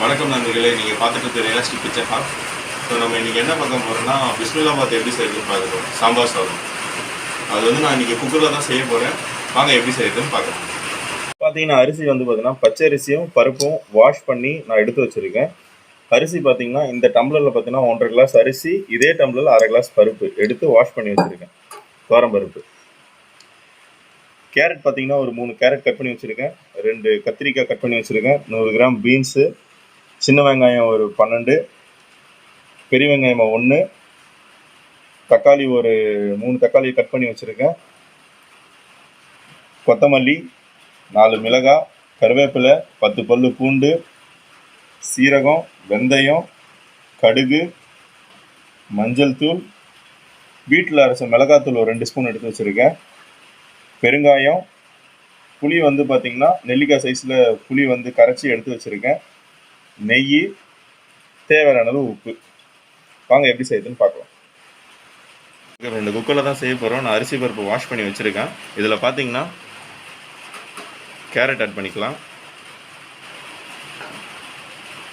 வணக்கம் நண்பர்களே, நீங்கள் பார்த்துட்டு ரியலிஸ்டிக் கிச்சன் ஹாப். ஸோ நம்ம இன்றைக்கி என்ன பார்க்க போகிறோம்னா பிஸ்மில்லாபாத் எப்படி செய்யுதுன்னு பார்க்குறோம். சாம்பார் சாதம் அது வந்து நான் இன்றைக்கி குக்கரில் தான் செய்ய போகிறேன். வாங்க எப்படி செய்யுதுன்னு பார்க்கலாம். பார்த்தீங்கன்னா அரிசி வந்து பார்த்தீங்கன்னா பச்சை அரிசியும் பருப்பும் வாஷ் பண்ணி நான் எடுத்து வச்சுருக்கேன். அரிசி பார்த்தீங்கன்னா இந்த டம்ளரில் பார்த்தீங்கன்னா 1.5 கிளாஸ் அரிசி, இதே டம்ளரில் 1/2 கிளாஸ் பருப்பு எடுத்து வாஷ் பண்ணி வச்சுருக்கேன். தோரம் பருப்பு. கேரட் பார்த்தீங்கன்னா ஒரு 3 கேரட் கட் பண்ணி வச்சுருக்கேன். 2 கத்திரிக்காய் கட் பண்ணி வச்சுருக்கேன். 100 கிராம் பீன்ஸு, சின்ன வெங்காயம் ஒரு 12, பெரிய வெங்காயம் 1, தக்காளி ஒரு 3 தக்காளி கட் பண்ணி வச்சுருக்கேன். கொத்தமல்லி, 4 மிளகாய், கருவேப்பிலை, 10 பல்லு பூண்டு, சீரகம், வெந்தயம், கடுகு, மஞ்சள் தூள், வீட்டில் அரைச்ச மிளகாத்தூள் ஒரு 2 ஸ்பூன் எடுத்து வச்சுருக்கேன். பெருங்காயம், புளி வந்து பார்த்திங்கன்னா நெல்லிக்காய் சைஸில் புளி வந்து கரைச்சி எடுத்து வச்சுருக்கேன். நெய், தேவையான அளவு உப்பு. வாங்க எப்படி செய்யுதுன்னு பார்க்கலாம். 2 குக்கரில் தான் செய்ய போகிறோம். நான் அரிசி பருப்பு வாஷ் பண்ணி வச்சுருக்கேன். இதில் பார்த்தீங்கன்னா கேரட் ஆட் பண்ணிக்கலாம்,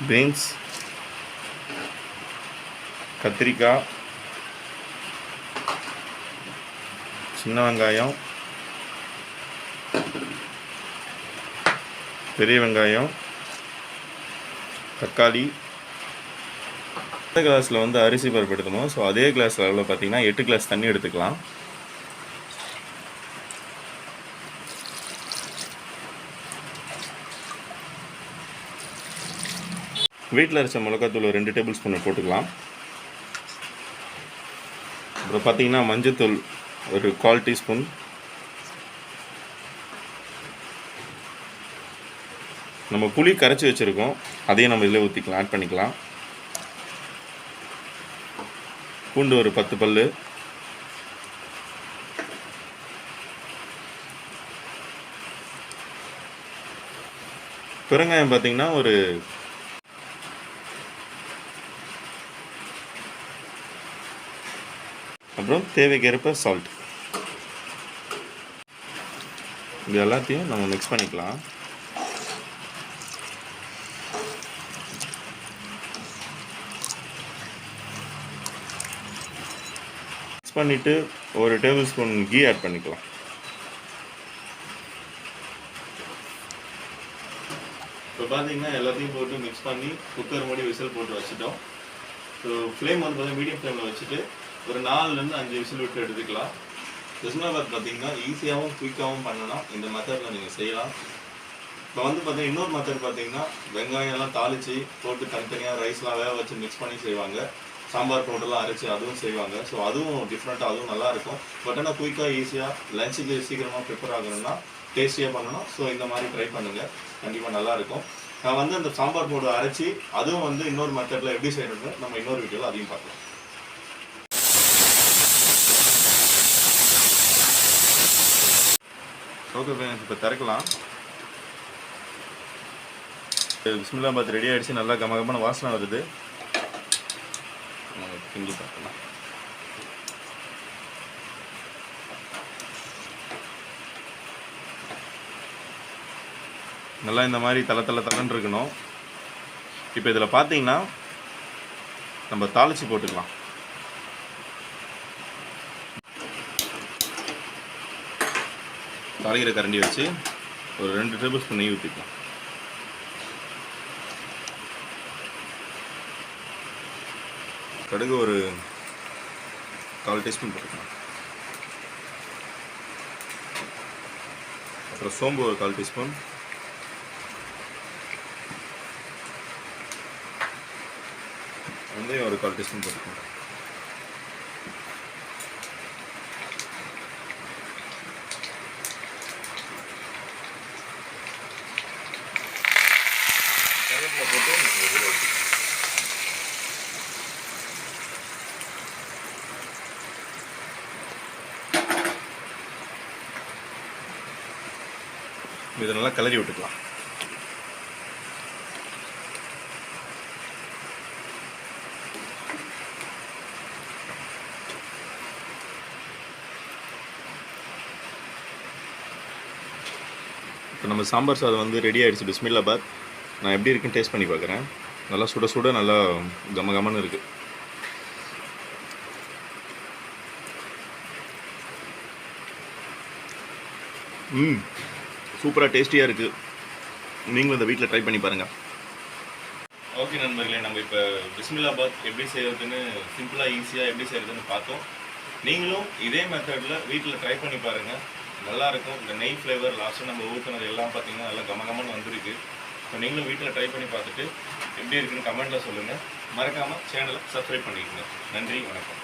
பீன்ஸ், கத்திரிக்காய், சின்ன வெங்காயம், பெரிய வெங்காயம், தக்காளி. கிளாஸில் வந்து அரிசி பருப்பு எடுக்கணும். ஸோ அதே கிளாஸ் அளவில் பார்த்தீங்கன்னா 8 கிளாஸ் தண்ணி எடுத்துக்கலாம். வீட்டில் அரைச்ச மிளகாத்தூள் 2 டேபிள் ஸ்பூன் போட்டுக்கலாம். அப்புறம் பார்த்தீங்கன்னா மஞ்சத்தூள் ஒரு 1/4 டீஸ்பூன், நம்ம புளி கரைச்சி வச்சுருக்கோம், அதையும் நம்ம இதில் ஊற்றிக்கலாம், ஆட் பண்ணிக்கலாம். பூண்டு ஒரு 10 பல்லு, பெருங்காயம் பார்த்தீங்கன்னா ஒரு அப்புறம் தேவைக்கேற்ப சால்ட். இது எல்லாத்தையும் நம்ம மிக்ஸ் பண்ணிக்கலாம். மிக்ஸ் பண்ணிவிட்டு ஒரு டேபிள் ஸ்பூன் கீ ஆட் பண்ணிக்கலாம். இப்போ பார்த்தீங்கன்னா எல்லாத்தையும் போட்டு மிக்ஸ் பண்ணி குக்கர் மூடி விசில் போட்டு வச்சுட்டோம். ஸோ ஃப்ளேம் வந்து பார்த்தீங்கன்னா மீடியம் ஃப்ளேமில் வச்சுட்டு ஒரு 4லேருந்து 5 விசில் விட்டு எடுத்துக்கலாம். பிஸ்மில்லாபாத் பார்த்தீங்கன்னா ஈஸியாகவும் குயிக்காகவும் பண்ணலாம். இந்த மெத்தடில் நீங்கள் செய்யலாம். இப்போ வந்து பார்த்தீங்கன்னா இன்னொரு மெத்தட் பார்த்தீங்கன்னா வெங்காயம்லாம் தாளித்து போட்டு தனித்தனியாக ரைஸ்லாம் வேக வச்சு மிக்ஸ் பண்ணி செய்வாங்க. சாம்பார் பவுடர்லாம் அரைச்சி அதுவும் செய்வாங்க. ஸோ அதுவும் டிஃப்ரெண்ட்டாக, அதுவும் நல்லாயிருக்கும். பட் ஆனால் குயிக்காக ஈஸியாக லஞ்சுக்கு சீக்கிரமாக ப்ரிப்பேர் ஆகணும்னா டேஸ்டியாக பண்ணணும். ஸோ இந்த மாதிரி ட்ரை பண்ணுங்கள், கண்டிப்பாக நல்லாயிருக்கும். நான் வந்து அந்த சாம்பார் பவுடர் அரைச்சி அதுவும் வந்து இன்னொரு மெத்தடில் எப்படி செய்யணும்னு நம்ம இன்னொரு வீடியோவில் அதையும் பார்க்கலாம். ஓகே ஃப்ரெண்ட்ஸ், இப்போ திறக்கலாம். பிஸ்மில்லாபாத் ரெடி ஆகிடுச்சு. நல்லா கமகமான வாசனை வருது. கிண்டி பார்க்கலாம். நல்லா இந்த மாதிரி தளன்னு இருக்கணும். இப்போ இதில் பார்த்தீங்கன்னா நம்ம தாளித்து போட்டுக்கலாம். தாளிக்கிற கரண்டி வச்சு ஒரு 2 டேபிள் ஸ்பூன் நெய் ஊற்றிக்கலாம். கடுகு ஒரு 1/4 டீஸ்பூன் போட்டுக்கலாம். அப்புறம் சோம்பு ஒரு 1/4 டீஸ்பூன், வெந்தயம் ஒரு 1/4 டீஸ்பூன் போட்டுக்கலாம். கருவேப்பிலை போட்டு இதை நல்லா கிளறி விட்டுக்கலாம். இப்போ நம்ம சாம்பார் சாதம் வந்து ரெடி ஆகிடுச்சு. பிஸ்மில்லாபாத். நான் எப்படி இருக்குன்னு டேஸ்ட் பண்ணி பார்க்குறேன். நல்லா சுட சுட நல்லா கம கமன்னு இருக்குது. சூப்பராக டேஸ்டியாக இருக்குது. நீங்களும் இந்த வீட்டில் ட்ரை பண்ணி பாருங்கள். ஓகே நண்பர்களே, நம்ம இப்போ பிஸ்மிலாபாத் எப்படி செய்கிறதுன்னு சிம்பிளாக ஈஸியாக எப்படி செய்கிறதுன்னு பார்த்தோம். நீங்களும் இதே மெத்தடில் வீட்டில் ட்ரை பண்ணி பாருங்கள். நல்லாயிருக்கும். இந்த நெய் ஃப்ளேவர் லாஸ்ட்டாக நம்ம ஊற்றுனது எல்லாம் பார்த்திங்கன்னா நல்லா கமகமன்னு வந்திருக்கு. இப்போ நீங்களும் வீட்டில் ட்ரை பண்ணி பார்த்துட்டு எப்படி இருக்குன்னு கமெண்ட்டில் சொல்லுங்கள். மறக்காமல் சேனலை சப்ஸ்கிரைப் பண்ணிக்கோங்க. நன்றி, வணக்கம்.